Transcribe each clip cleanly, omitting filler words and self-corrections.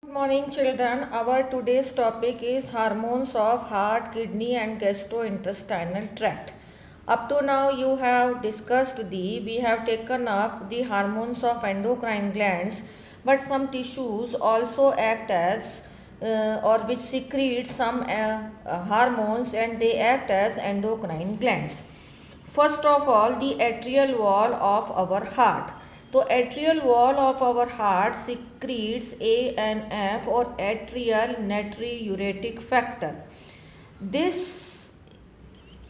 Good morning, children. Our today's topic is hormones of heart, kidney, and gastrointestinal tract. Up to now, you have discussed we have taken up the hormones of endocrine glands, but some tissues also act as or which secrete some hormones and they act as endocrine glands. First of all, the atrial wall of our heart. The atrial wall of our heart secretes ANF or atrial natriuretic factor. This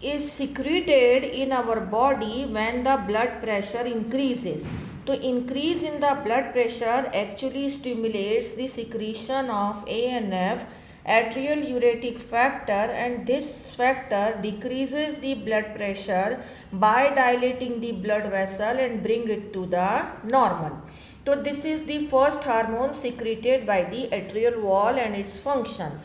is secreted in our body when the blood pressure increases. To increase in the blood pressure actually stimulates the secretion of ANF, atrial uretic factor, and this factor decreases the blood pressure by dilating the blood vessel and bring it to the normal. So this is the first hormone secreted by the atrial wall and its function.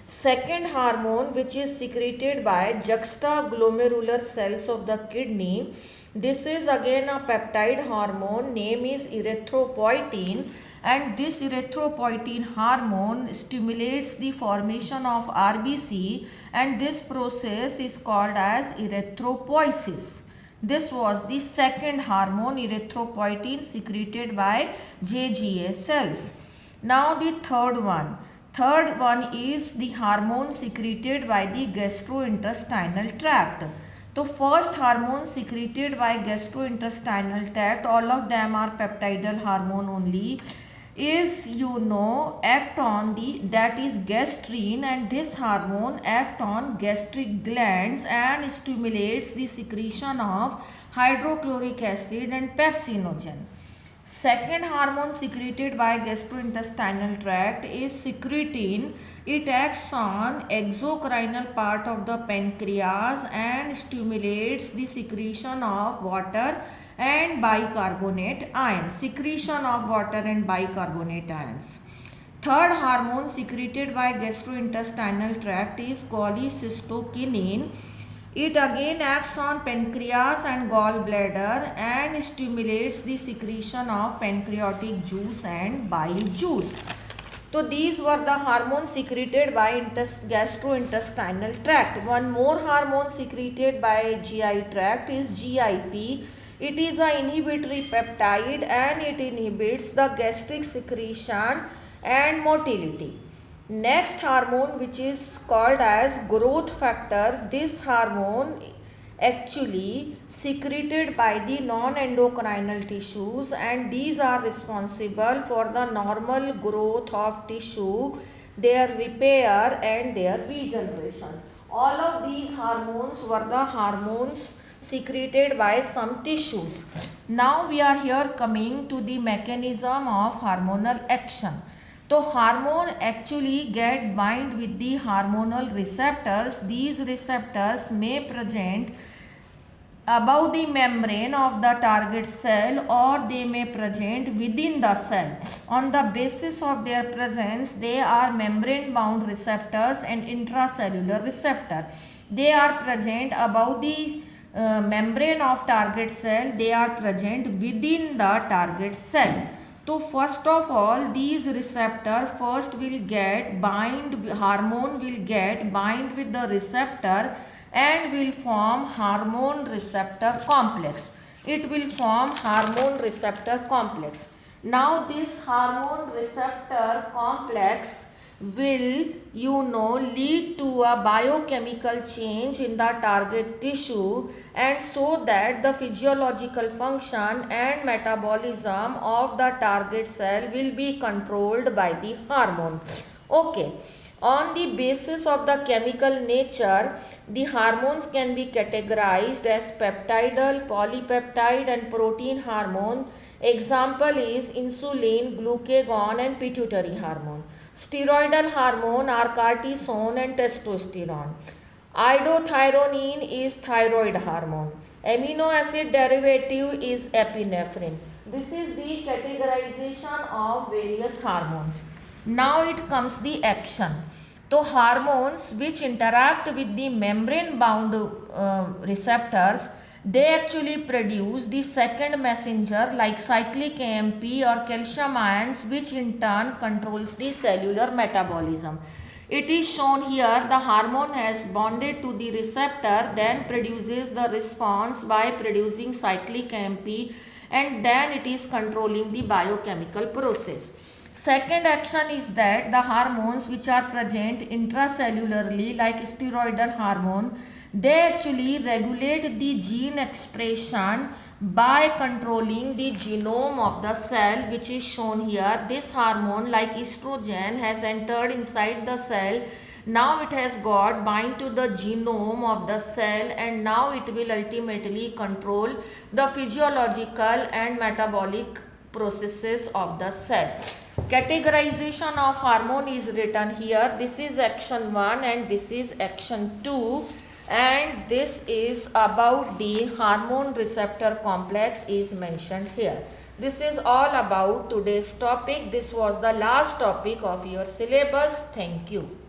Second hormone, which is secreted by juxtaglomerular cells of the kidney. This is again a peptide hormone, name is erythropoietin, and this erythropoietin hormone stimulates the formation of RBC, and this process is called as erythropoiesis. This was the second hormone, erythropoietin, secreted by JGA cells. Now the third one. Third one is the hormone secreted by the gastrointestinal tract. So first hormone secreted by gastrointestinal tract, all of them are peptidal hormone only, is act on the, that is gastrin, and this hormone act on gastric glands and stimulates the secretion of hydrochloric acid and pepsinogen. Second hormone secreted by gastrointestinal tract is secretin. It acts on exocrinal part of the pancreas and stimulates the secretion of water and bicarbonate ions. Secretion of water and bicarbonate ions. Third hormone secreted by gastrointestinal tract is cholecystokinin. It again acts on pancreas and gallbladder and stimulates the secretion of pancreatic juice and bile juice. So these were the hormones secreted by gastrointestinal tract. One more hormone secreted by GI tract is GIP. It is an inhibitory peptide and it inhibits the gastric secretion and motility. Next hormone, which is called as growth factor, this hormone actually secreted by the non-endocrinal tissues, and these are responsible for the normal growth of tissue, their repair and their regeneration. All of these hormones were the hormones secreted by some tissues. Now we are here coming to the mechanism of hormonal action. So hormone actually get bind with the hormonal receptors. These receptors may present above the membrane of the target cell or they may present within the cell. On the basis of their presence, they are membrane bound receptors and intracellular receptor. They are present above the membrane of target cell. They are present within the target cell. So first of all, these receptor first will get bind, hormone will get bind with the receptor and will form hormone receptor complex. It will form hormone receptor complex. Now this hormone receptor complex will lead to a biochemical change in the target tissue, and so that the physiological function and metabolism of the target cell will be controlled by the hormone. Okay. On the basis of the chemical nature, the hormones can be categorized as peptidal, polypeptide and protein hormone. Example is insulin, glucagon and pituitary hormone. Steroidal hormone are cortisone and testosterone. Iodothyronine is thyroid hormone. Amino acid derivative is epinephrine. This is the categorization of various hormones. Now it comes the action. So hormones which interact with the membrane bound receptors they actually produce the second messenger like cyclic AMP or calcium ions, which in turn controls the cellular metabolism. It is shown here the hormone has bonded to the receptor, then produces the response by producing cyclic AMP, and then it is controlling the biochemical process. Second action is that the hormones which are present intracellularly like steroidal hormone, they actually regulate the gene expression by controlling the genome of the cell, which is shown here. This hormone like estrogen has entered inside the cell. Now it has got bind to the genome of the cell, and now it will ultimately control the physiological and metabolic processes of the cell. Categorization of hormone is written here. This is action 1 and this is action 2, and this is about the hormone receptor complex is mentioned here. This is all about today's topic. This was the last topic of your syllabus. Thank you.